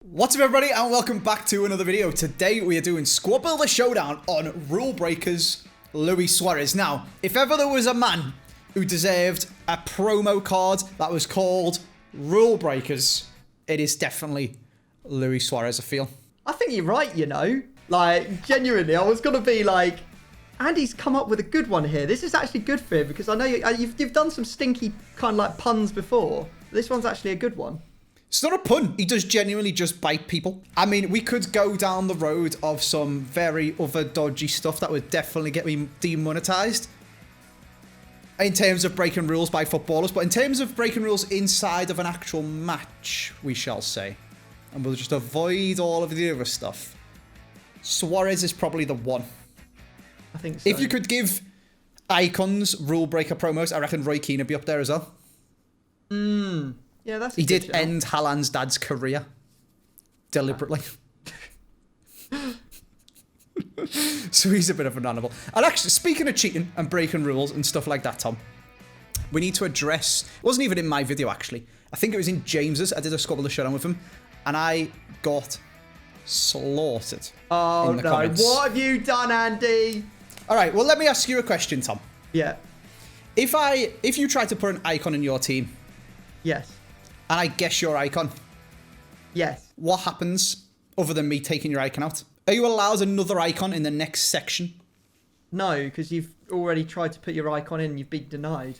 What's up everybody and welcome back to another video. Today we are doing Squad Builder Showdown on Rule Breakers Luis Suarez. Now, if ever there was a man who deserved a promo card that was called Rule Breakers, it is definitely Luis Suarez, I feel. I think you're right, you know. Like, genuinely, I was going to be like, Andy's come up with a good one here. This is actually good for him because I know you've done some stinky kind of like puns before. This one's actually a good one. It's not a pun. He does genuinely just bite people. I mean, we could go down the road of some very other dodgy stuff that would definitely get me demonetized in terms of breaking rules by footballers. But in terms of breaking rules inside of an actual match, we shall say. And we'll just avoid all of the other stuff. Suarez is probably the one. I think so. If you could give icons rule breaker promos, I reckon Roy Keane would be up there as well. Yeah, that's He did end Haaland's dad's career. Deliberately. So he's a bit of an animal. And actually, speaking of cheating and breaking rules and stuff like that, Tom, we need to address... It wasn't even in my video, actually. I think it was in James's. I did a Squad Builder Showdown with him. And I got slaughtered in the comments. What have you done, Andy? All right, well, let me ask you a question, Tom. Yeah. If you try to put an icon in your team... Yes. And I guess your icon. Yes. What happens other than me taking your icon out? Are you allowed another icon in the next section? No, because you've already tried to put your icon in and you've been denied.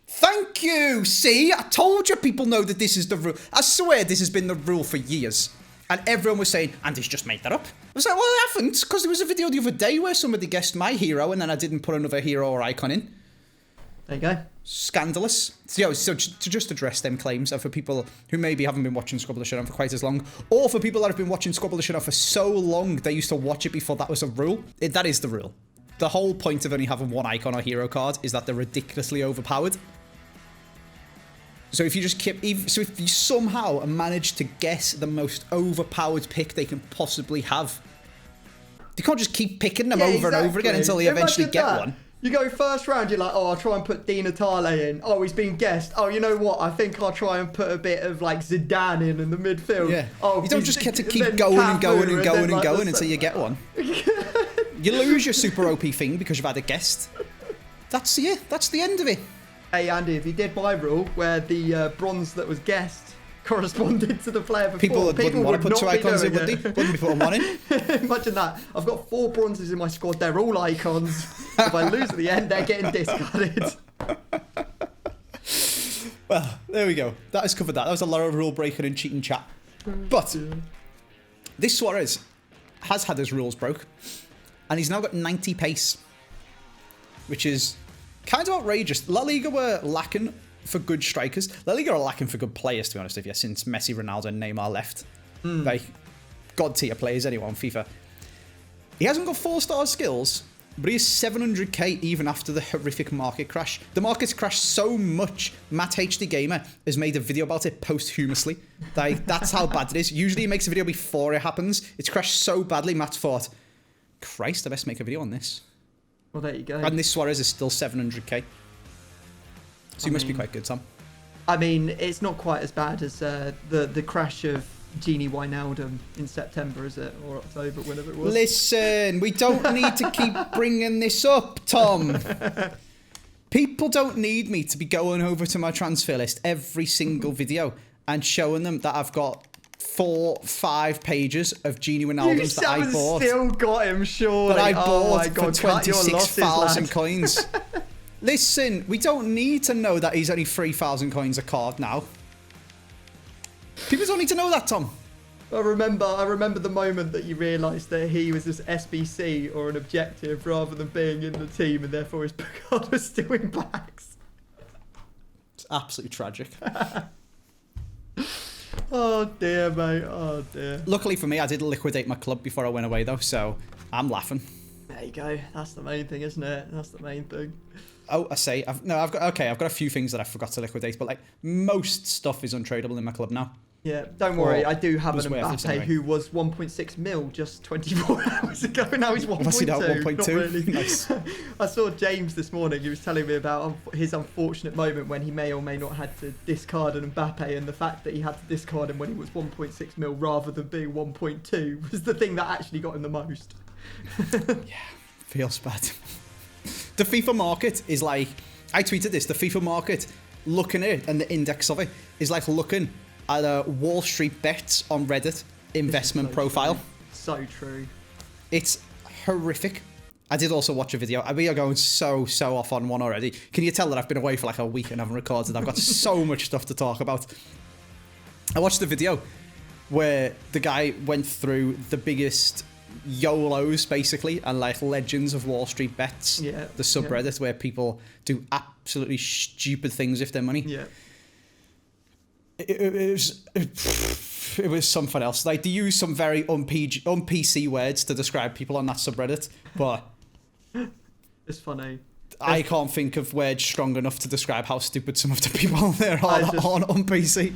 Thank you! See? I told you people know that this is the rule. I swear this has been the rule for years. And everyone was saying, Andy's just made that up. I was like, well, I haven't, because there was a video the other day where somebody guessed my hero and then I didn't put another hero or icon in. There you go. Scandalous. So to just address them claims, and for people who maybe haven't been watching Squad Builder Showdown for quite as long, or for people that have been watching Squad Builder Showdown for so long, they used to watch it before that was a rule. That is the rule. The whole point of only having one icon or hero card is that they're ridiculously overpowered. So if you just keep... So if you somehow manage to guess the most overpowered pick they can possibly have, you can't just keep picking them over and over again until they eventually get one. You go first round, you're like, oh, I'll try and put Di Natale in. Oh, he's been guessed. Oh, you know what? I think I'll try and put a bit of like Zidane in the midfield. Yeah. Oh, you don't just get to keep going and going and going and going until you get one. You lose your super OP thing because you've had a guest. That's it. That's the end of it. Hey, Andy, if you did my rule where the bronze that was guessed corresponded to the player before, people wouldn't want to put two icons in, would they? Wouldn't be putting one in. Imagine that. I've got 4 bronzes in my squad. They're all icons. If I lose at the end, they're getting discarded. Well, there we go. That has covered that. That was a lot of rule breaking and cheating chat. But this Suarez has had his rules broke, and he's now got 90 pace, which is kind of outrageous. La Liga were lacking for good strikers. La Liga are lacking for good players, to be honest with you, since Messi, Ronaldo, and Neymar left. Like, god-tier players anyway on FIFA. He hasn't got 4-star skills, but he is 700k even after the horrific market crash. The market's crashed so much, Matt HD Gamer has made a video about it posthumously. Like, that's how bad it is. Usually he makes a video before it happens. It's crashed so badly, Matt thought, Christ, I best make a video on this. Well, there you go. And this Suarez is still 700k. So you must be quite good, Tom. I mean, it's not quite as bad as the crash of Genie Wijnaldum in September, is it? Or October, whenever it was. Listen, we don't need to keep bringing this up, Tom. People don't need me to be going over to my transfer list every single video and showing them that I've got 4-5 pages of Genie Wijnaldums that I bought. You still got him, surely. That I bought for 26,000 coins. Listen, we don't need to know that he's only 3,000 coins a card now. People don't need to know that, Tom. I remember the moment that you realised that he was this SBC or an objective rather than being in the team, and therefore his card was still in packs. It's absolutely tragic. Oh dear, mate. Oh dear. Luckily for me, I did liquidate my club before I went away, though, so I'm laughing. There you go. That's the main thing, isn't it? That's the main thing. Oh, I've got a few things that I forgot to liquidate, but like most stuff is untradeable in my club now. Yeah, don't worry. Or I do have was an worthless Mbappe anyway. who was 1.6 mil just 24 hours ago. Now he's 1.2. Was he now Not 1.2? really. Nice. I saw James this morning. He was telling me about his unfortunate moment when he may or may not had to discard an Mbappe, and the fact that he had to discard him when he was 1.6 mil rather than being 1.2 was the thing that actually got him the most. Yeah, feels bad. The FIFA market is like, I tweeted this, the FIFA market, looking at it and the index of it is like looking at a Wall Street bets on Reddit investment profile. True. So true. It's horrific. I did also watch a video. We are going so off on one already. Can you tell that I've been away for like a week and haven't recorded? I've got so much stuff to talk about. I watched the video where the guy went through the biggest YOLOs basically and like legends of Wall Street bets. Yeah. The subreddit where people do absolutely stupid things with their money. Yeah. It was something else. Like they use some very un-PC words to describe people on that subreddit, but it's funny. I can't think of words strong enough to describe how stupid some of the people there are on PC.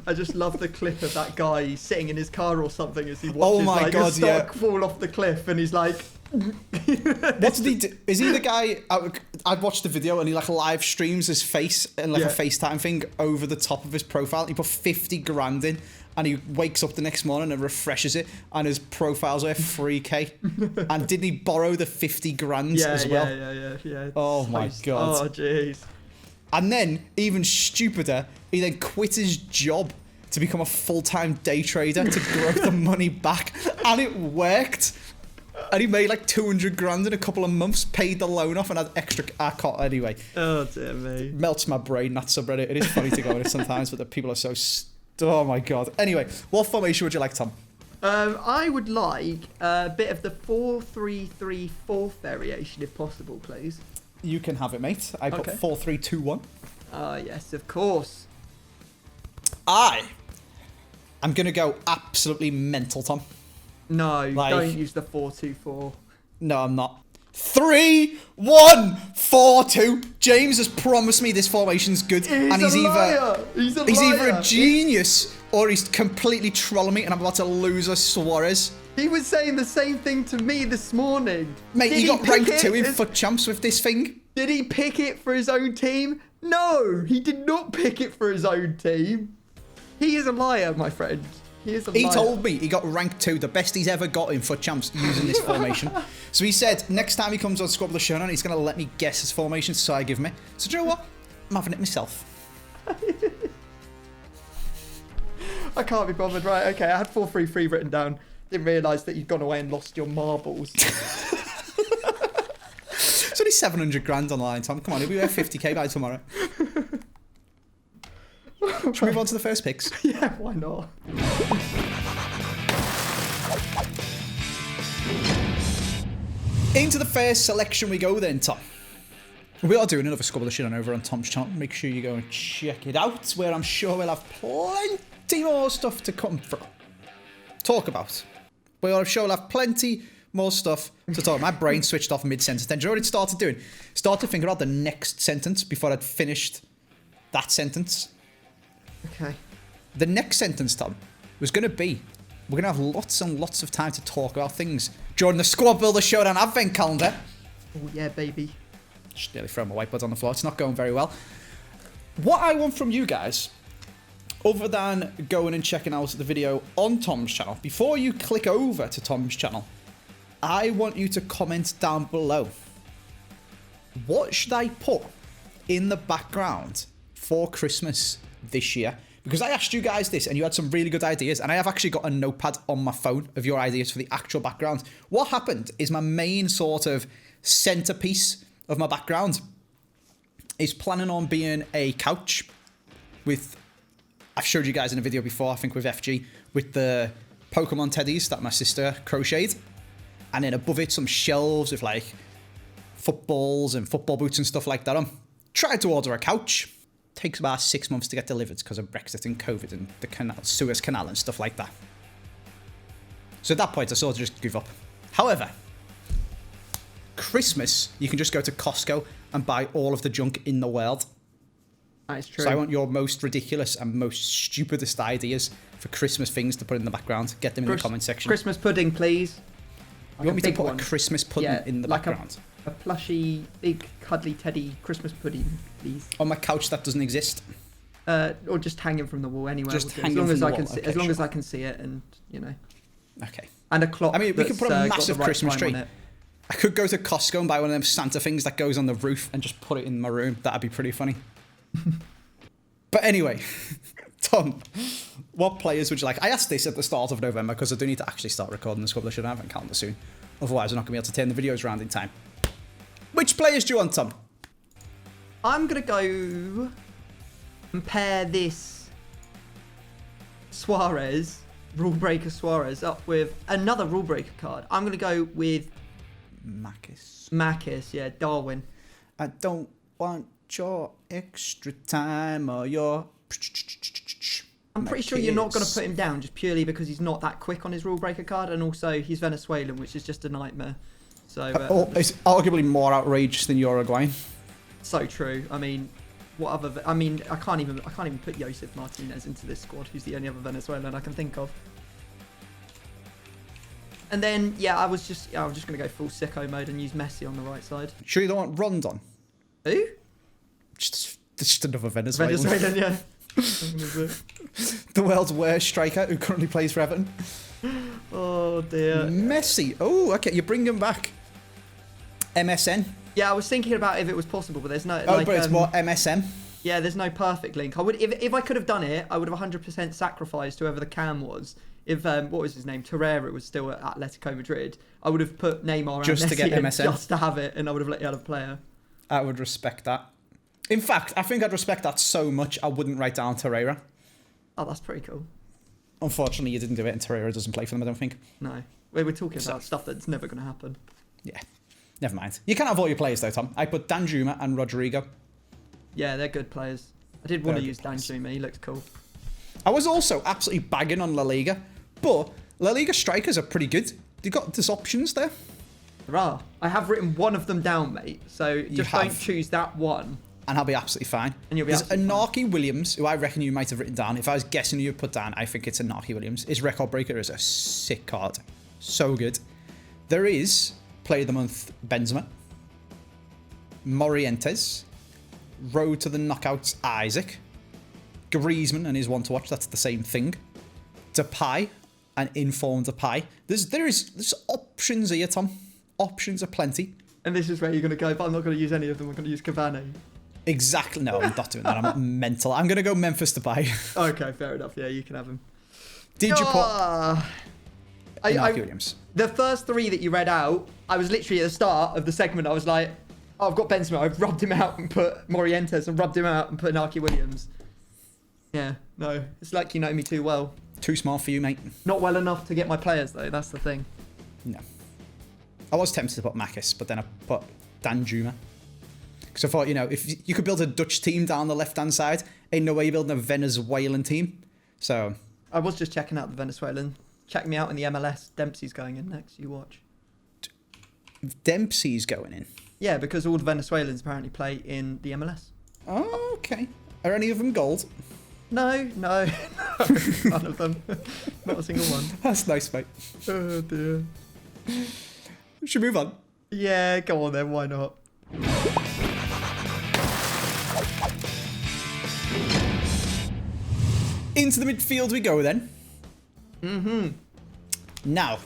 I just love the clip of that guy sitting in his car or something as he watches a stock fall off the cliff, and he's like, what did he do? Is he the guy? I watched the video and he like live streams his face and like a FaceTime thing over the top of his profile. He put 50 grand in and he wakes up the next morning and refreshes it and his profile's worth 3k. And didn't he borrow the 50 grand as well? Yeah. Oh my God. Oh jeez. And then, even stupider, he then quit his job to become a full-time day trader to grow the money back. And it worked. And he made like 200 grand in a couple of months, paid the loan off and had extra... I can't... Anyway. Oh, dear me. Melts my brain, that subreddit. It is funny to go on it sometimes, but the people are so... Oh, my God. Anyway, what formation would you like, Tom? I would like a bit of the 4-3-3-4 variation, if possible, please. You can have it, mate. I put 4-3-2-1. Yes, of course. I'm going to go absolutely mental, Tom. No, don't use the 4-2-4. No, I'm not. 3-1-4-2. James has promised me this formation's good, and he's either a genius or he's completely trolling me, and I'm about to lose a Suarez. He was saying the same thing to me this morning. Mate, he got ranked 2 in FUT Champs with this thing. Did he pick it for his own team? No, he did not pick it for his own team. He is a liar, my friend. He told me he got ranked 2, the best he's ever got in FUT Champs using this formation. So he said next time he comes on Squad with the Showdown, he's going to let me guess his formation, so I give me. So do you know what? I'm having it myself. I can't be bothered. Right, okay, I had 4-3-3 written down. Didn't realise that you'd gone away and lost your marbles. It's only 700 grand on the line, Tom. Come on, he'll be worth 50k by tomorrow. Should we move on to the first picks? Yeah, why not? Into the first selection we go then, Tom. We are doing another Squad with the Showdown over on Tom's channel. Make sure you go and check it out, where I'm sure we'll have plenty more stuff to come from. Talk about. But I'm sure we'll have plenty more stuff to talk. My brain switched off mid-sentence. Then do you know what it started doing? Started thinking about the next sentence before I'd finished that sentence. Okay. The next sentence, Tom, was going to be, we're going to have lots and lots of time to talk about things during the Squad Builder Showdown Advent Calendar. Oh, yeah, baby. Just nearly throw my whiteboard on the floor. It's not going very well. What I want from you guys, other than going and checking out the video on Tom's channel, before you click over to Tom's channel, I want you to comment down below. What should I put in the background for Christmas this year? Because I asked you guys this and you had some really good ideas, and I have actually got a notepad on my phone of your ideas for the actual background. What happened is my main sort of centerpiece of my background is planning on being a couch with, I've showed you guys in a video before, I think with FG, with the Pokemon teddies that my sister crocheted. And then above it, some shelves with like footballs and football boots and stuff like that on. Tried to order a couch. Takes about 6 months to get delivered because of Brexit and COVID and the Suez Canal and stuff like that. So at that point, I sort of just give up. However, Christmas, you can just go to Costco and buy all of the junk in the world. That is true. So I want your most ridiculous and most stupidest ideas for Christmas things to put in the background. Get them in the comment section. Christmas pudding, please. You want me to put a Christmas pudding in the background? A plushy, big, cuddly teddy Christmas pudding, please. On my couch that doesn't exist. Or just hanging from the wall anywhere. Just hanging from the wall. Okay, as long as I can see it, and you know. Okay. And a clock. I mean, we could put a massive Christmas tree. I could go to Costco and buy one of them Santa things that goes on the roof and just put it in my room. That'd be pretty funny. But anyway, Tom, what players would you like? I asked this at the start of November because I do need to actually start recording this publish. I don't have a calendar soon. Otherwise, I'm not going to be able to turn the videos around in time. Which players do you want, Tom? I'm going to go and pair this Suarez, Rulebreaker Suarez, up with another Rulebreaker card. I'm going to go with Macus, yeah, Darwin. I don't want your extra time or your... I'm pretty sure you're not going to put him down just purely because he's not that quick on his Rulebreaker card, and also he's Venezuelan, which is just a nightmare. So it's arguably more outrageous than Uruguayan. So true. I mean, what other? I mean, I can't even put Josef Martinez into this squad, who's the only other Venezuelan I can think of. And then, yeah, I was just going to go full sicko mode and use Messi on the right side. Sure you don't want Rondon? Who? Just another Venezuelan. Venezuelan, yeah. The world's worst striker who currently plays for Everton. Oh, dear. Messi. Oh, okay, you bring him back. MSN? Yeah, I was thinking about if it was possible, but there's no... Oh, like, but it's more MSM? Yeah, there's no perfect link. I would, if I could have done it, I would have 100% sacrificed whoever the cam was. If, what was his name? Torreira was still at Atletico Madrid. I would have put Neymar just and to Messi get MSN. Just to have it, and I would have let the other player. I would respect that. In fact, I think I'd respect that so much, I wouldn't write down Torreira. Oh, that's pretty cool. Unfortunately, you didn't do it, and Torreira doesn't play for them, I don't think. No. We're talking about stuff that's never going to happen. Yeah. Never mind. You can't have all your players, though, Tom. I put Danjuma and Rodrigo. Yeah, they're good players. I did want to use Danjuma. He looks cool. I was also absolutely bagging on La Liga, but La Liga strikers are pretty good. There's options there. There are. I have written one of them down, mate. So just don't choose that one. And I'll be absolutely fine. And you'll be There's absolutely Anarchy Williams, who I reckon you might have written down. If I was guessing who you'd put down, I think it's Anarchy Williams. His record breaker is a sick card. So good. There is Player of the Month Benzema, Morientes, Road to the Knockouts Isaac, Griezmann and his one to watch, that's the same thing, Depay and Informed Depay. There's options here, Tom. Options are plenty. And this is where you're going to go, but I'm not going to use any of them. I'm going to use Cavani. Exactly. No, I'm not doing that. I'm mental. I'm going to go Memphis Depay. Okay, fair enough. Yeah, you can have him. Did you put... Williams. The first three that you read out, I was literally at the start of the segment, I was like, oh, I've got Benzema, I've rubbed him out and put Morientes and rubbed him out and put Anarchy Williams. Yeah, no, it's like you know me too well. Too small for you, mate. Not well enough to get my players, though, that's the thing. No. I was tempted to put Macus, but then I put Danjuma. Because I thought, you know, if you could build a Dutch team down the left-hand side, ain't no way you're building a Venezuelan team. So... I was just checking out the Venezuelan. Check me out in the MLS. Dempsey's going in next. You watch. Dempsey's going in? Yeah, because all the Venezuelans apparently play in the MLS. Oh, okay. Are any of them gold? No. None of them. Not a single one. That's nice, mate. Oh, dear. We should move on. Yeah, go on then. Why not? Into the midfield we go then. Mm-hmm. Now,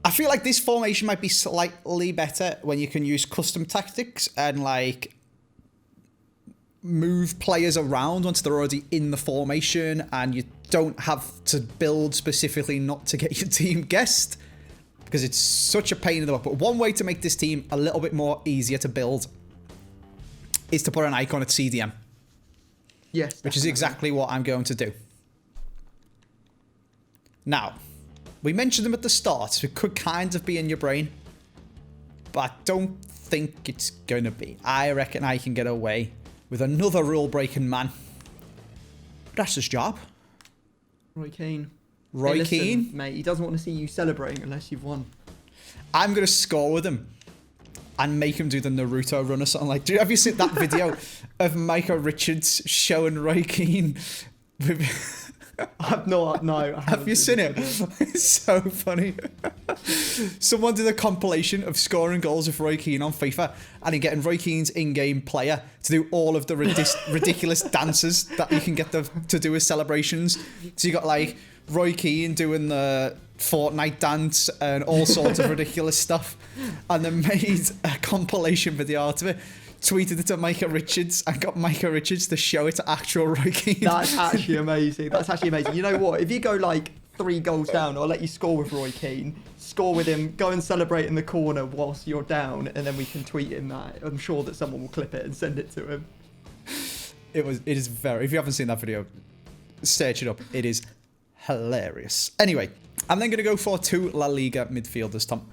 I feel like this formation might be slightly better when you can use custom tactics and like move players around once they're already in the formation and you don't have to build specifically not to get your team guessed because it's such a pain in the butt. But one way to make this team a little bit more easier to build is to put an icon at CDM. Yes. Definitely. Which is exactly what I'm going to do. Now, we mentioned them at the start, so it could kind of be in your brain, but I don't think it's going to be. I reckon I can get away with another rule-breaking man. That's his job. Roy Keane. Roy listen, Keane? Mate, he doesn't want to see you celebrating unless you've won. I'm going to score with him. and make him do the Naruto run or something like. Have you seen that video of Micah Richards showing Roy Keane? I've not. No. Have you seen it? It's so funny. Someone did a compilation of scoring goals with Roy Keane on FIFA, and getting Roy Keane's in-game player to do all of the ridiculous dances that you can get to do as celebrations. So you got like Roy Keane doing the Fortnite dance and all sorts of ridiculous stuff, and then made a compilation video out of it, tweeted it to Micah Richards, and got Micah Richards to show it to actual Roy Keane. That's actually amazing. That's actually amazing. You know what? If you go like 3 goals down, I'll let you score with Roy Keane. Score with him, go and celebrate in the corner whilst you're down, and then we can tweet him that. I'm sure that someone will clip it and send it to him. It is very... If you haven't seen that video, search it up. It is hilarious. Anyway, I'm then going to go for 2 La Liga midfielders, Tom.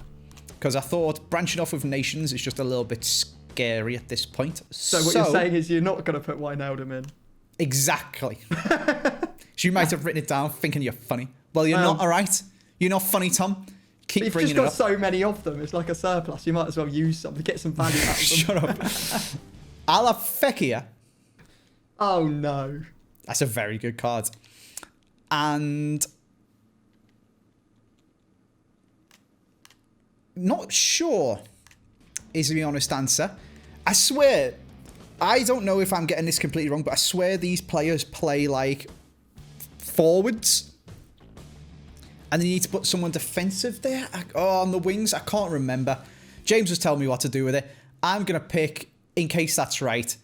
Because I thought branching off with nations is just a little bit scary at this point. So what you're saying is you're not going to put Wijnaldum in? Exactly. So you might have written it down thinking you're funny. Well, you're not, all right? You're not funny, Tom. Keep bringing it up. You've just got so many of them. It's like a surplus. You might as well use some to get some value out of them. Shut up. Alafekia. Oh, no. That's a very good card. And... not sure is the honest answer. I swear, I don't know if I'm getting this completely wrong, but I swear these players play like forwards. And they need to put someone defensive there. On the wings, I can't remember. James was telling me what to do with it. I'm going to pick, in case that's right.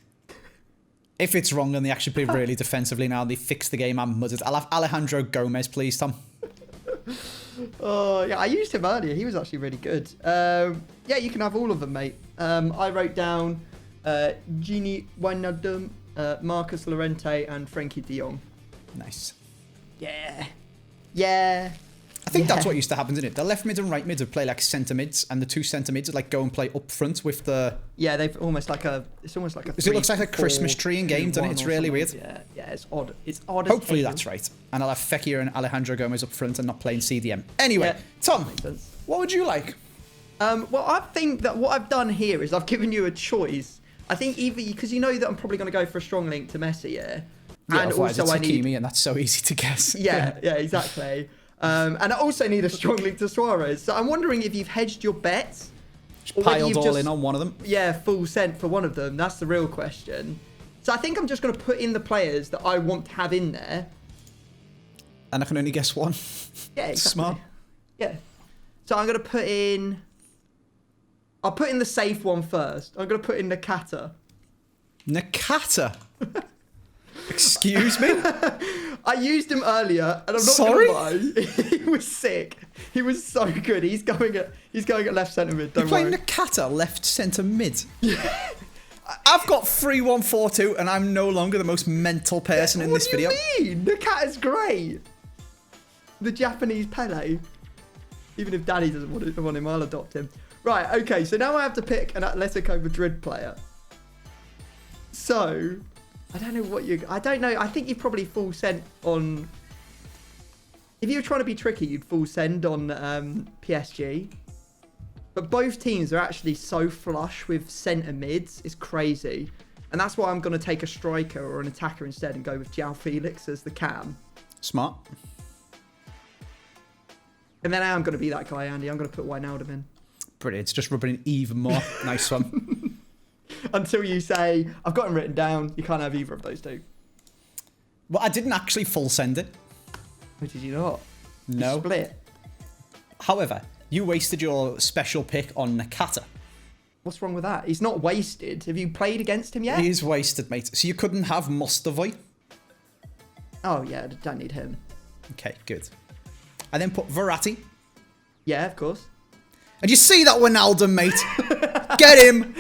If it's wrong and they actually play really defensively now and they fix the game I'm muddled, I'll have Alejandro Gomez, please, Tom. Oh, yeah, I used him earlier. He was actually really good. Yeah, you can have all of them, mate. I wrote down Gini Wijnaldum, Marcus Llorente, and Frankie de Jong. Nice. Yeah. Yeah. I think that's what used to happen, didn't it? The left mid and right mid would play like centre mids, and the 2 centre mids would like go and play up front with the... Yeah, they've almost like a... It's almost like a... It looks like a Christmas tree in game, doesn't it? It's really weird. Yeah, yeah, it's odd. It's odd. Hopefully that's right. And I'll have Fekir and Alejandro Gomez up front and not playing CDM. Anyway, yeah, Tom, what would you like? Well, I think that what I've done here is I've given you a choice. I think either... Because you know that I'm probably going to go for a strong link to Messi, yeah? Yeah, and also it's I need... Hakimi, and that's so easy to guess. Yeah, yeah, exactly. And I also need a strong link to Suarez. So I'm wondering if you've hedged your bets. Just piled all in on one of them. Yeah, full cent for one of them. That's the real question. So I think I'm just going to put in the players that I want to have in there. And I can only guess one. Yeah, exactly. Smart. Yeah. So I'm going to put in... I'll put in the safe one first. I'm going to put in Nakata. Nakata? Excuse me? I used him earlier, and I'm not going to lie. He was sick. He was so good. He's going at left centre mid. Don't worry. You're playing Nakata left centre mid. Yeah. I've got 3-1-4-2, and I'm no longer the most mental person in this video. What do you mean? Nakata's great. The Japanese Pele. Even if Daddy doesn't want him, I'll adopt him. Right. Okay. So now I have to pick an Atletico Madrid player. So. I don't know what you... I don't know. I think you'd probably full send on... If you were trying to be tricky, you'd full send on PSG. But both teams are actually so flush with centre mids. It's crazy. And that's why I'm going to take a striker or an attacker instead and go with João Felix as the cam. Smart. And then I'm going to be that guy, Andy. I'm going to put Wijnaldum in. Brilliant. It's just rubbing in even more. Nice one. Until you say, I've got him written down, you can't have either of those two. Well, I didn't actually full send it. Oh, did you not? No. You split. However, you wasted your special pick on Nakata. What's wrong with that? He's not wasted. Have you played against him yet? He is wasted, mate. So you couldn't have Mustafi? Oh, yeah, I don't need him. Okay, good. I then put Verratti. Yeah, of course. And you see that Wijnaldum, mate? Get him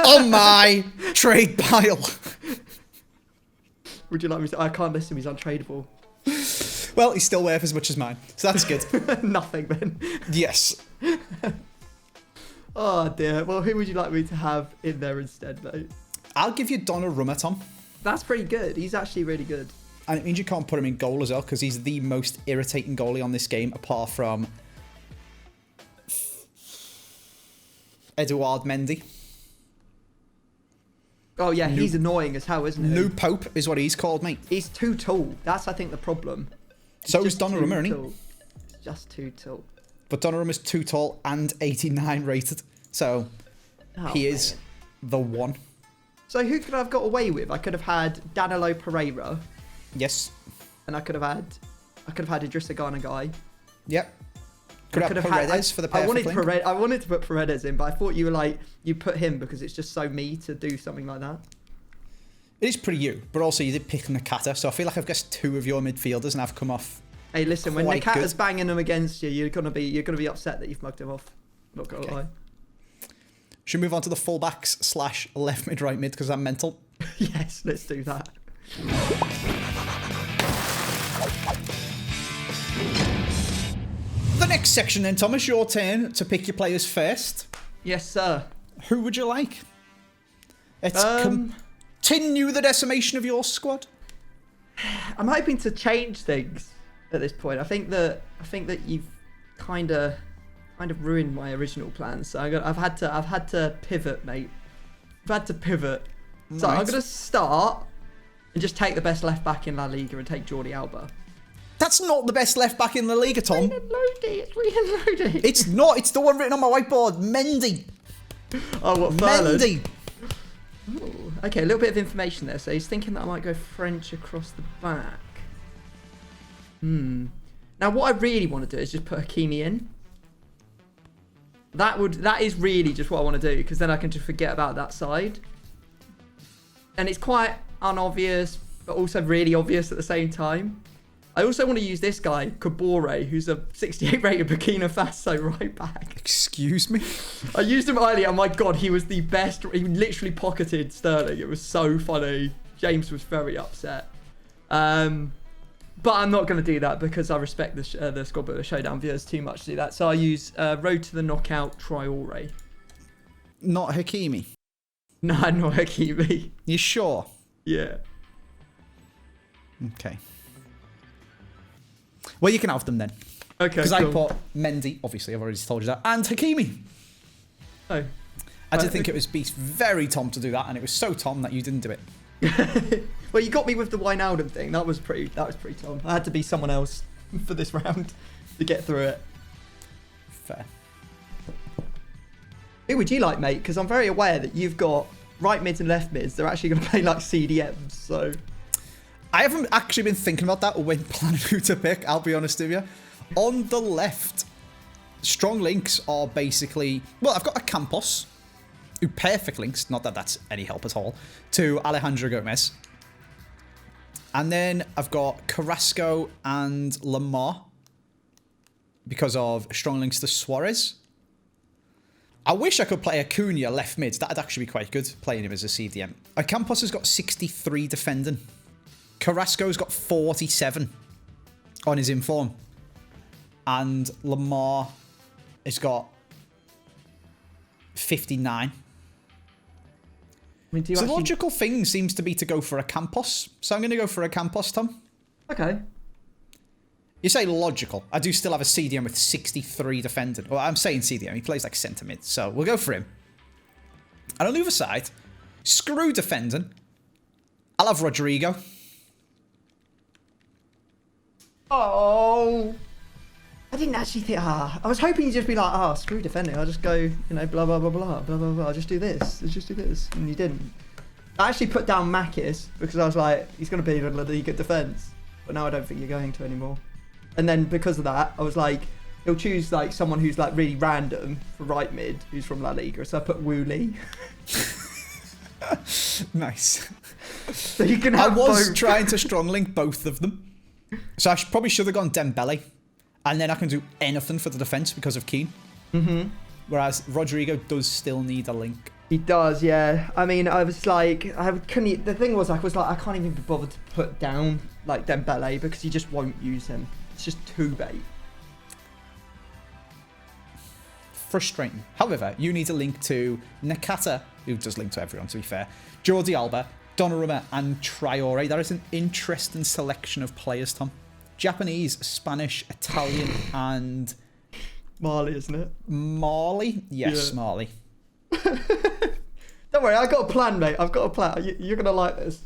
on my trade pile. Would you like me to... I can't list him. He's untradeable. Well, he's still worth as much as mine. So that's good. Nothing, then. Yes. Oh, dear. Well, who would you like me to have in there instead, mate? I'll give you Donnarumma, Tom. That's pretty good. He's actually really good. And it means you can't put him in goal as well, because he's the most irritating goalie on this game, apart from... Edouard Mendy. Oh yeah, he's annoying as hell, isn't he? New Pope is what he's called, mate. He's too tall. That's, I think, the problem. So is Donnarumma, isn't he? He's just too tall. But Donnarumma's too tall and 89 rated. So he is the one. So who could I have got away with? I could have had Danilo Pereira. Yes. And I could have had Idrissa Gana Guy. Yep. Could have Paredes for the perfect link. I wanted to put Paredes in, but I thought you were like, you put him because it's just so me to do something like that. It is pretty you, but also you did pick Nakata, so I feel like I've guessed two of your midfielders and I've come off. Hey, listen, when Nakata's banging them against you, you're gonna be upset that you've mugged him off. Not gonna lie. Should we move on to the fullbacks / left mid, right mid, because I'm mental? Yes, let's do that. The next section then, Thomas, your turn to pick your players first. Yes, sir. Who would you like? Let's continue the decimation of your squad. I'm hoping to change things at this point. I think that you've kind of ruined my original plans. So I've had to pivot, mate. I've had to pivot. So I'm gonna start and just take the best left back in La Liga and take Jordi Alba. That's not the best left back in La Liga, Tom. It's Lodi. It's not. It's the one written on my whiteboard. Mendy. Oh, what? Furland? Mendy. Ooh, okay, a little bit of information there. So he's thinking that I might go French across the back. Now, what I really want to do is just put Hakimi in. That is really just what I want to do, because then I can just forget about that side. And it's quite unobvious, but also really obvious at the same time. I also want to use this guy, Kabore, who's a 68 rated Burkina Faso right back. Excuse me? I used him earlier. Oh my God, he was the best. He literally pocketed Sterling. It was so funny. James was very upset. But I'm not going to do that because I respect the squad book, the Showdown viewers too much to do that. So I use Road to the Knockout Traore. Not Hakimi. No, not Hakimi. You sure? Yeah. Okay. Well, you can have them then. Okay, because I put Mendy, obviously, I've already told you that, and Hakimi. Oh. I did think it was very Tom to do that, and it was so Tom that you didn't do it. Well, you got me with the Wijnaldum thing. That was pretty Tom. I had to be someone else for this round to get through it. Fair. Who would you like, mate? Because I'm very aware that you've got right mids and left mids. They're actually going to play like CDMs, so... I haven't actually been thinking about that when planning who to pick, I'll be honest with you. On the left, strong links are basically... Well, I've got a Campos, who perfect links, not that that's any help at all, to Alejandro Gomez. And then I've got Carrasco and Lamar, because of strong links to Suarez. I wish I could play Acuna left mid. That'd actually be quite good, playing him as a CDM. Campos has got 63 defending. Carrasco's got 47 on his inform. And Lamar has got 59. I mean, so the logical thing seems to be to go for a Campos. So I'm going to go for a Campos, Tom. Okay. You say logical. I do still have a CDM with 63 defending. Well, I'm saying CDM. He plays like centre mid. So we'll go for him. And on the other side, screw defending. I'll have Rodrigo. Oh, I didn't actually think. I was hoping you'd just be like, screw defending. I'll just go, you know, blah blah blah blah blah blah blah. I'll just do this. Let's just do this, and you didn't. I actually put down Makis because I was like, he's going to be a good defense, but now I don't think you're going to anymore. And then because of that, I was like, he'll choose like someone who's like really random for right mid, who's from La Liga. So I put Wooly. Nice. So you can have I was both. trying to strong link both of them. So I probably should have gone Dembele. And then I can do anything for the defence because of Keane. Mm-hmm. Whereas Rodrigo does still need a link. He does, yeah. I mean, I was like, the thing was, I can't even be bothered to put down like Dembele because you just won't use him. It's just too bait. Frustrating. However, you need a link to Nakata, who does link to everyone, to be fair, Jordi Alba, Donnarumma, and Traore. That is an interesting selection of players, Tom. Japanese, Spanish, Italian, and... Mali, isn't it? Mali? Yes, yeah. Mali. Don't worry, I've got a plan, mate. I've got a plan. You're going to like this.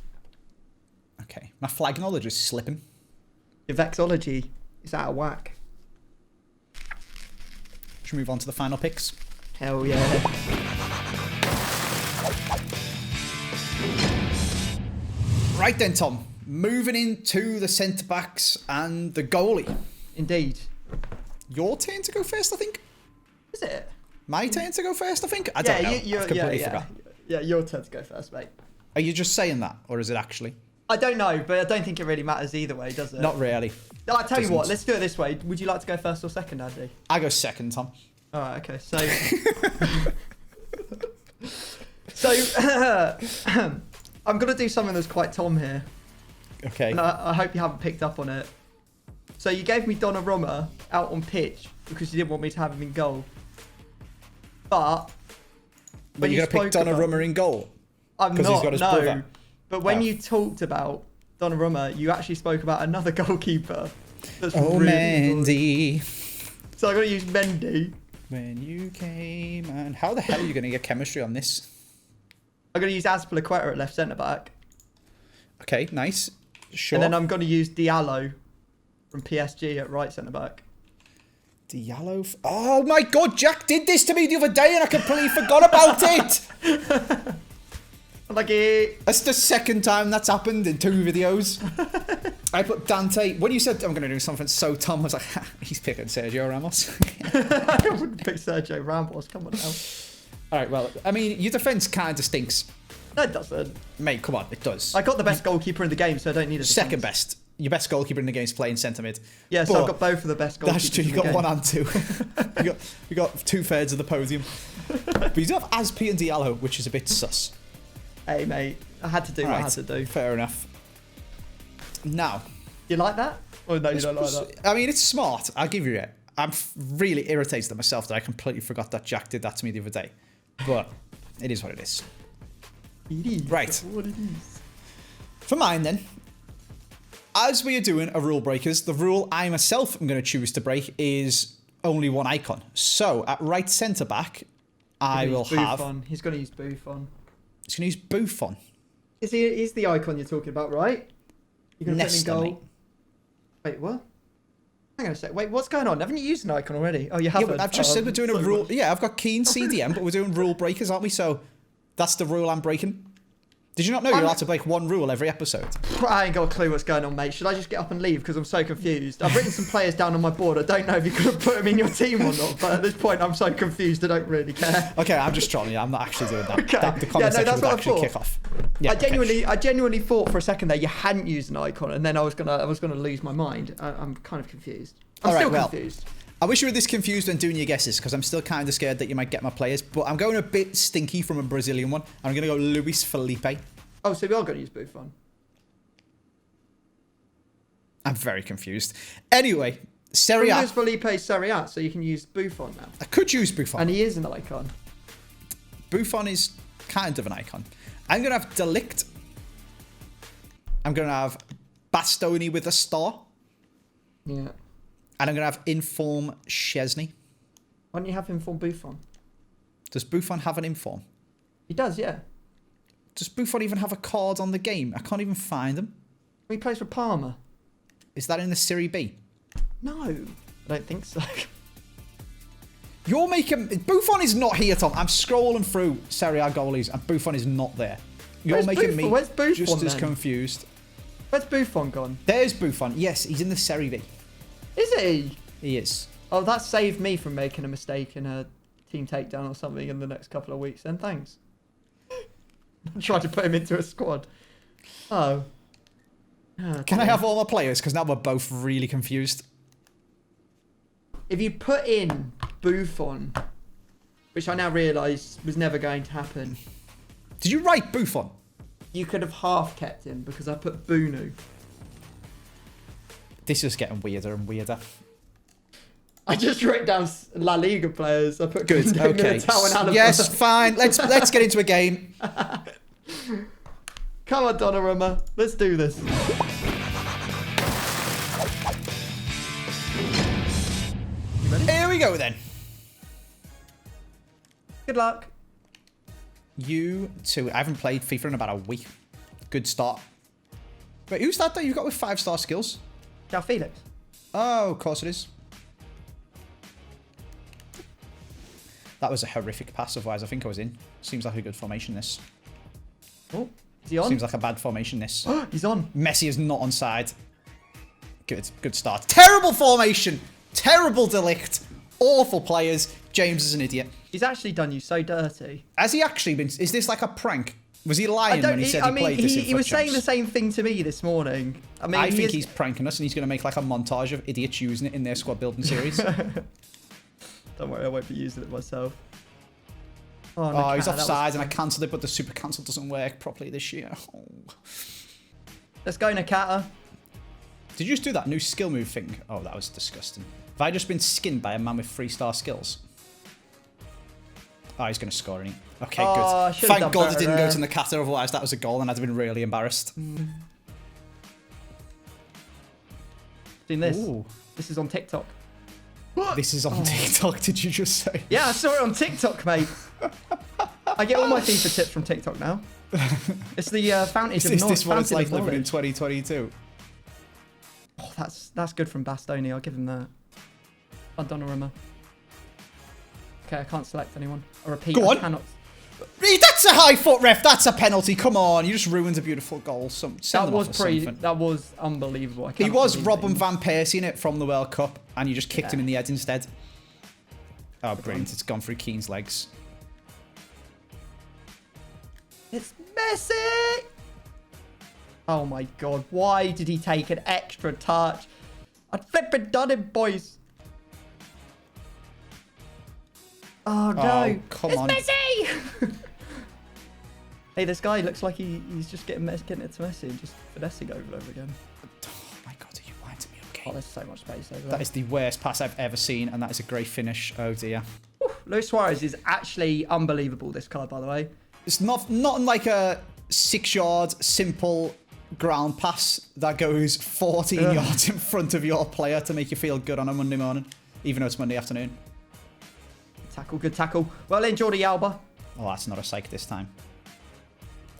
Okay. My flag knowledge is slipping. Your vexology is out of whack. Should we move on to the final picks? Hell yeah. Right then, Tom. Moving into the centre-backs and the goalie. Indeed. Your turn to go first, I think. Is it? My turn to go first, I think? I don't know. I've completely forgot. Yeah, your turn to go first, mate. Are you just saying that, or is it actually? I don't know, but I don't think it really matters either way, does it? Not really. No, I tell you what, let's do it this way. Would you like to go first or second, Andy? I go second, Tom. All right, okay. So, I'm going to do something that's quite Tom here. Okay. And I hope you haven't picked up on it. So you gave me Donnarumma out on pitch because you didn't want me to have him in goal. But you're going to pick Donnarumma in goal? I'm not, he's got his brother. But when you talked about Donnarumma, you actually spoke about another goalkeeper. That's Mendy. Good. So I'm going to use Mendy. When you came and... How the hell are you going to get chemistry on this? I'm going to use Azpilicueta at left centre-back. Okay, nice. Sure. And then I'm going to use Diallo from PSG at right centre-back. Diallo... Oh my god, Jack did this to me the other day and I completely forgot about it! Lucky. That's the second time that's happened in 2 videos. I put Dante... When you said I'm going to do something so Tom, I was like, he's picking Sergio Ramos. I wouldn't pick Sergio Ramos, come on now. Alright, well, I mean, your defence kind of stinks. No, it doesn't. Mate, come on, it does. I got the best goalkeeper in the game, so I don't need a defense. Second best. Your best goalkeeper in the game is playing centre mid. Yeah, so I've got both of the best goalkeepers. That's true, you got 1 and 2. you got 2/3 of the podium. But you do have Azpi and Diallo, which is a bit sus. Hey, mate, I had to do what I had to do. Fair enough. Now. You like that? Or no, you don't like that? I mean, it's smart. I'll give you it. I'm really irritated at myself that I completely forgot that Jack did that to me the other day. But it is what it is. It is right. what it is. For mine, then. As we are doing a rule breakers, the rule I myself am going to choose to break is only 1 icon. So, at right centre-back, I will have... He's going to use Buffon. He's going to use Buffon. He's the icon you're talking about, right? You're going to put him in goal. Mate. Wait, what? Hang on a sec. Wait, what's going on? Haven't you used an icon already? Oh, you haven't? Yeah, I've just said we're doing a rule... Yeah, I've got Keane CDM, but we're doing rule breakers, aren't we? So, that's the rule I'm breaking. Did you not know you're allowed to break 1 rule every episode? I ain't got a clue what's going on, mate. Should I just get up and leave because I'm so confused? I've written some players down on my board. I don't know if you could put them in your team or not, but at this point I'm so confused I don't really care. Okay, I'm just trolling you. I'm not actually doing that. Okay. The comment section that's would what actually I thought. kick off. Yeah, I genuinely thought for a second there you hadn't used an icon, and then I was gonna lose my mind. I'm kind of confused. I'm still confused. I wish you were this confused when doing your guesses, because I'm still kind of scared that you might get my players, but I'm going a bit stinky from a Brazilian one. I'm going to go Luis Felipe. Oh, so we are going to use Buffon. I'm very confused. Anyway, Serie A. Luis Felipe Serie A, so you can use Buffon now. I could use Buffon. And he is an icon. Buffon is kind of an icon. I'm going to have Delict. I'm going to have Bastoni with a star. Yeah. And I'm going to have Inform Chesney. Why don't you have him for Buffon? Does Buffon have an Inform? He does, yeah. Does Buffon even have a card on the game? I can't even find him. He plays for Parma. Is that in the Serie B? No, I don't think so. You're making... Buffon is not here, Tom. I'm scrolling through Serie A goalies and Buffon is not there. You're making me just as confused. Where's Buffon gone? There's Buffon. Yes, he's in the Serie B. Is he? He is. Oh, that saved me from making a mistake in a team takedown or something in the next couple of weeks. Then thanks. I tried to put him into a squad. Oh. Can I have all my players? Because now we're both really confused. If you put in Buffon, which I now realise was never going to happen. Did you write Buffon? You could have half kept him because I put Bunu. This is getting weirder and weirder. I just wrote down La Liga players. I put good. Okay. Yes, fine. Let's get into a game. Come on, Donnarumma. Let's do this. Here we go then. Good luck. You two. I haven't played FIFA in about a week. Good start. Wait, who's that you got with 5-star skills? João Felix. Oh, of course it is. That was a horrific pass, otherwise I think I was in. Seems like a good formation, this. Oh, is he on? Seems like a bad formation, this. He's on. Messi is not on side. Good start. Terrible formation. Terrible delict. Awful players. James is an idiot. He's actually done you so dirty. Has he actually been... Is this like a prank? Was he lying when he said he played this in he was FUT saying the Champs? same thing to me this morning. I think he's pranking us and he's going to make like a montage of idiots using it in their squad building series. Don't worry, I won't be using it myself. Oh, he's offside and I cancelled it, but the super cancel doesn't work properly this year. Oh. Let's go, Nakata. Did you just do that new skill move thing? Oh, that was disgusting. Have I just been skinned by a man with 3-star skills? Oh, he's going to score, isn't he? Okay, good. Thank God it didn't go to Nakata, otherwise that was a goal and I'd have been really embarrassed. Doing this. Ooh. This is on TikTok. This is on TikTok, did you just say? Yeah, I saw it on TikTok, mate. I get all my FIFA tips from TikTok now. It's the fountain of knowledge. Is this what it's like living in 2022? Oh, that's good from Bastoni. I'll give him that. Donnarumma. Okay, I can't select anyone. I repeat, Go on. I cannot. That's a high foot, ref. That's a penalty. Come on, you just ruined a beautiful goal. That was unbelievable. He was Robin van Persie in it from the World Cup, and you just kicked him in the head instead. Oh, brilliant! It's gone through Keane's legs. It's Messi. Oh my God! Why did he take an extra touch? I'd flippin' done it, boys. Oh no! Oh, come on! Messi! Hey, this guy looks like he's just getting it to Messi and just finessing over and over again. Oh my God, are you lying to me? Okay. Oh, there's so much space over there. That is the worst pass I've ever seen, and that is a great finish. Oh dear. Luis Suarez is actually unbelievable, this card, by the way. It's not like a 6-yard simple ground pass that goes 14 yards in front of your player to make you feel good on a Monday morning, even though it's Monday afternoon. Tackle, good tackle. Well in, Jordi Alba. Oh, that's not a psych this time.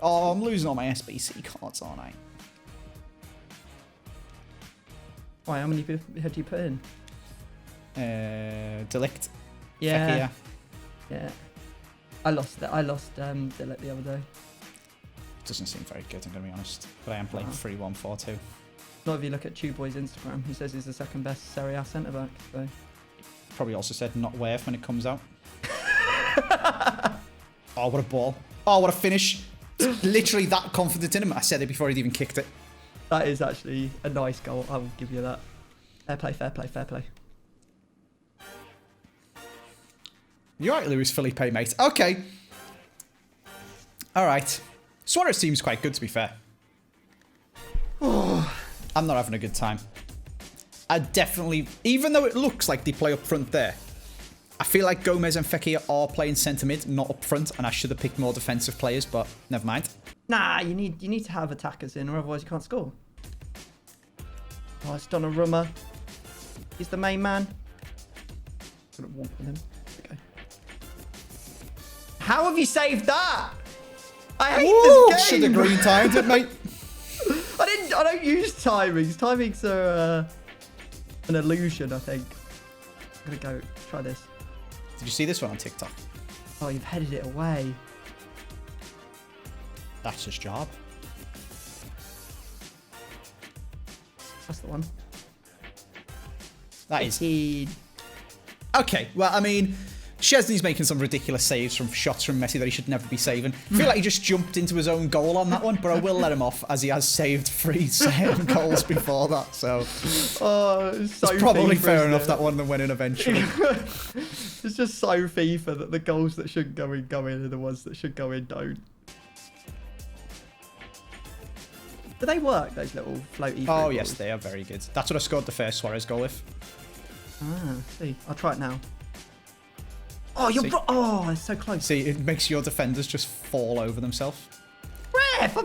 Oh, I'm losing all my SBC cards, aren't I? Why, how many had you put in? Delict. Yeah. Yeah. I lost Delict the other day. Doesn't seem very good, I'm going to be honest. But I am playing 3-1-4-2. Not if you look at Boy's Instagram. He says he's the second best Serie A centre-back. So. Probably also said not worth when it comes out. Oh, what a ball. Oh, what a finish. Literally that confident in him. I said it before he'd even kicked it. That is actually a nice goal. I will give you that. Fair play, fair play, fair play. You're right, Luis Felipe, mate. Okay. All right. Suarez seems quite good, to be fair. I'm not having a good time. I definitely, even though it looks like they play up front there, I feel like Gomez and Fekir are playing centre mid, not up front, and I should have picked more defensive players, but never mind. Nah, you need to have attackers in, or otherwise you can't score. Oh, it's Donnarumma. He's the main man. I'm gonna walk with him. Okay. How have you saved that? I hate this game. Should have green timed it, mate. I don't use timings. Timings are an illusion, I think. I'm gonna go try this. Did you see this one on TikTok? Oh, you've headed it away. That's his job. That's the one. That is. Okay, well, I mean, Szczesny's making some ridiculous saves from shots from Messi that he should never be saving. I feel like he just jumped into his own goal on that one, but I will let him off as he has saved 3 goals before that. So, it's probably fair enough that one than went in eventually. It's just so FIFA that the goals that shouldn't go in, and the ones that should go in don't. Do they work, those little floaty? Oh, yes, they are very good. That's what I scored the first Suarez goal with. Ah, see. I'll try it now. Oh, you're oh, it's so close. See, it makes your defenders just fall over themselves. Ref!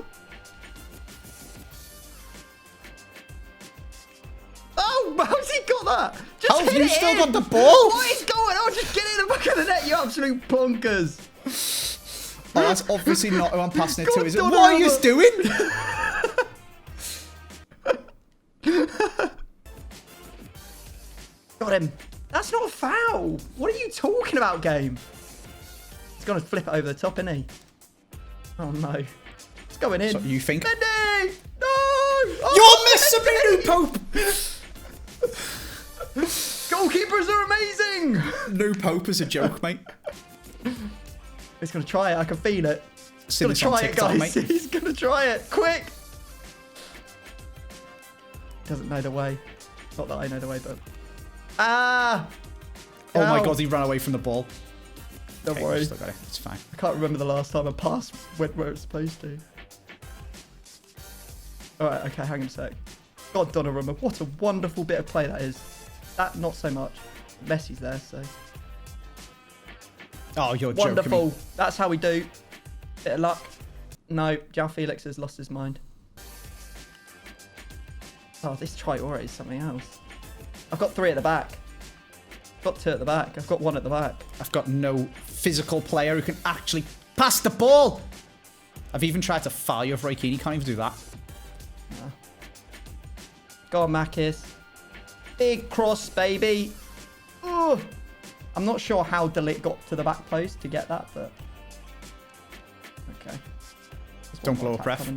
Oh, how's he got that? Just How have you still got the ball? What is going on? Just get in the back of the net, you absolute bonkers. Oh, that's obviously not who I'm passing it to, is it? God, What are you doing? Got him. That's not a foul. What are you talking about, game? He's going to flip it over the top, isn't he? Oh, no. It's going in. That's what you think? Mendy! No! Oh, You're missing me, New Pope! Goalkeepers are amazing! New Pope is a joke, mate. He's going to try it. I can feel it. He's going to Seen this on try it, TikTok, guys. mate. He's going to try it. Quick! Doesn't know the way. Not that I know the way, but... Ah! Oh my Ow. god, he ran away from the ball. Don't Okay, worry. still got it. It's fine. I can't remember the last time a pass went where it's supposed to. Alright, okay, hang on a sec. God, Donnarumma, what a wonderful bit of play that is. That, not so much. Messi's there, so... Oh, you're joking Wonderful. me. That's how we do. Bit of luck. No, João Felix has lost his mind. Oh, this Traore is something else. I've got 3 at the back. I've got 2 at the back. I've got 1 at the back. I've got no physical player who can actually pass the ball. I've even tried to foul you with Roy Keane. He can't even do that. No. Go on, Makis. Big cross, baby. Ooh. I'm not sure how De Ligt got to the back post to get that, but... Okay. Don't blow up, ref.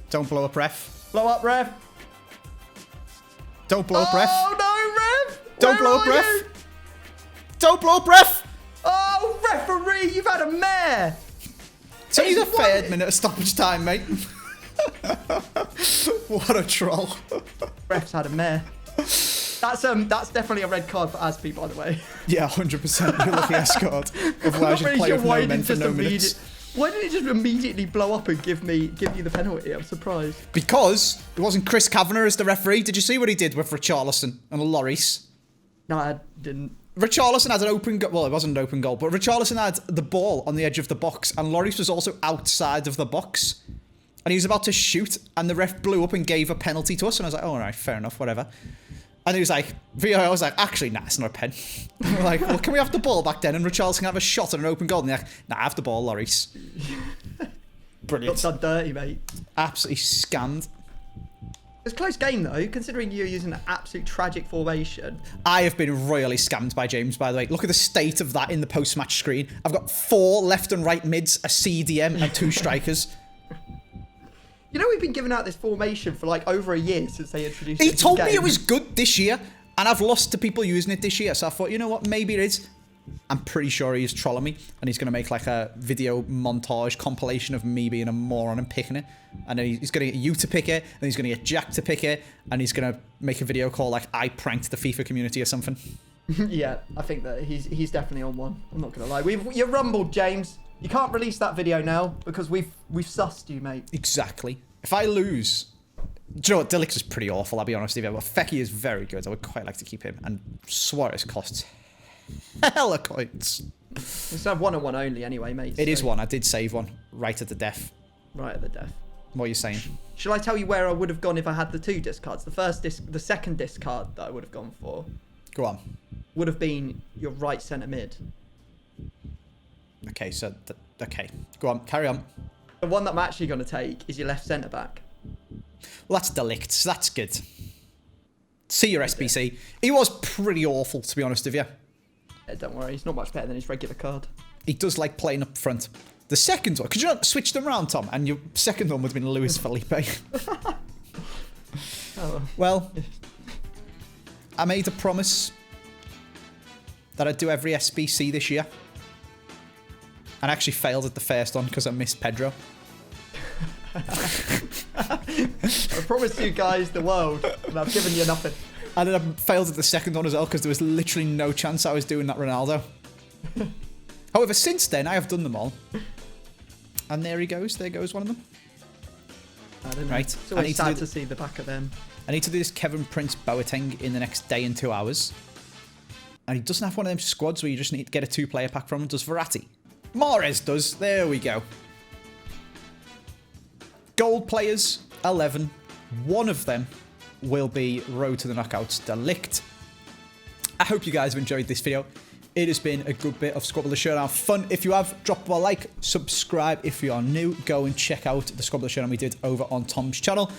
Don't blow up, ref. Blow up, ref. Don't blow up, ref. Oh, no, ref. Don't Where blow up, are ref. you? Don't blow up, ref. Oh, referee, you've had a mare. It's only the It's 3rd one- minute of stoppage time, mate. What a troll. Ref's had a mare. That's definitely a red card for Aspi, by the way. Yeah, 100%. You're lucky I scored. Otherwise, you'd play with no men for no minutes. Why did it just immediately blow up and give you the penalty? I'm surprised. Because it wasn't Chris Kavanagh as the referee. Did you see what he did with Richarlison and Lloris? No, I didn't. Richarlison had an open goal. Well, it wasn't an open goal, but Richarlison had the ball on the edge of the box, and Lloris was also outside of the box. And he was about to shoot, and the ref blew up and gave a penalty to us. And I was like, oh, all right, fair enough, whatever. And he was like, I was like, actually, nah, it's not a pen. And we're like, well, can we have the ball back then? And Richarlison can have a shot at an open goal. And they're like, nah, have the ball, Lloris. Brilliant. Got done dirty, mate. Absolutely scanned. It's a close game, though, considering you're using an absolute tragic formation. I have been royally scammed by James, by the way. Look at the state of that in the post-match screen. I've got 4 left and right mids, a CDM, and 2 strikers. You know, we've been giving out this formation for like over a year since they introduced it. He to the told me game. it was good this year, and I've lost to people using it this year. So I thought, you know what, maybe it is. I'm pretty sure he's trolling me, and he's going to make like a video montage compilation of me being a moron and picking it. And then he's going to get you to pick it, and he's going to get Jack to pick it, and he's going to make a video called like, I pranked the FIFA community or something. Yeah, I think that he's definitely on one. I'm not going to lie. You're rumbled, James. You can't release that video now because we've sussed you, mate. Exactly. If I lose... Do you know what? De Ligt is pretty awful, I'll be honest with you. But Fekky is very good. I would quite like to keep him. And Suarez costs hella coins. It's a 1-on-1 only anyway, mate. It is 1. I did save 1 right at the death. Right at the death. What are you saying? Shall I tell you where I would have gone if I had the 2 discards? The second discard that I would have gone for Go on. would have been your right centre mid. Okay, so... okay. Go on. Carry on. The one that I'm actually going to take is your left centre back. Well, that's De Ligt, so that's good. See your SBC. He was pretty awful, to be honest with you. Yeah, don't worry, he's not much better than his regular card. He does like playing up front. The second one... Could you not switch them around, Tom? And your second one would have been Luis Felipe. Oh. Well, I made a promise that I'd do every SBC this year. And I actually failed at the first one because I missed Pedro. I promised you guys the world, and I've given you nothing. And then I failed at the second one as well because there was literally no chance I was doing that Ronaldo. However, since then, I have done them all. And there he goes. There goes one of them. I don't know. Right. It's always sad to see the back of them. I need to do this Kevin Prince Boateng in the next day and 2 hours. And he doesn't have one of them squads where you just need to get a 2-player pack from him. Does Verratti? Mahrez does. There we go. Gold players, 11. One of them will be road to the knockouts. De Ligt. I hope you guys have enjoyed this video. It has been a good bit of Squad Builder Showdown fun. If you have, drop a like, subscribe if you are new. Go and check out the Squad Builder Showdown we did over on Tom's channel.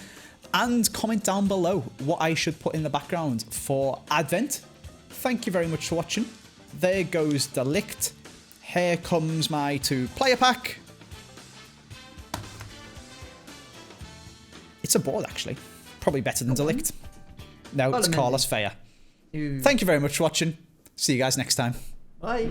And comment down below what I should put in the background for Advent. Thank you very much for watching. There goes Delict. Here comes my 2-player pack. It's a ball, actually. Probably better than Delict. No, it's Carlos Fea. Thank you very much for watching. See you guys next time. Bye.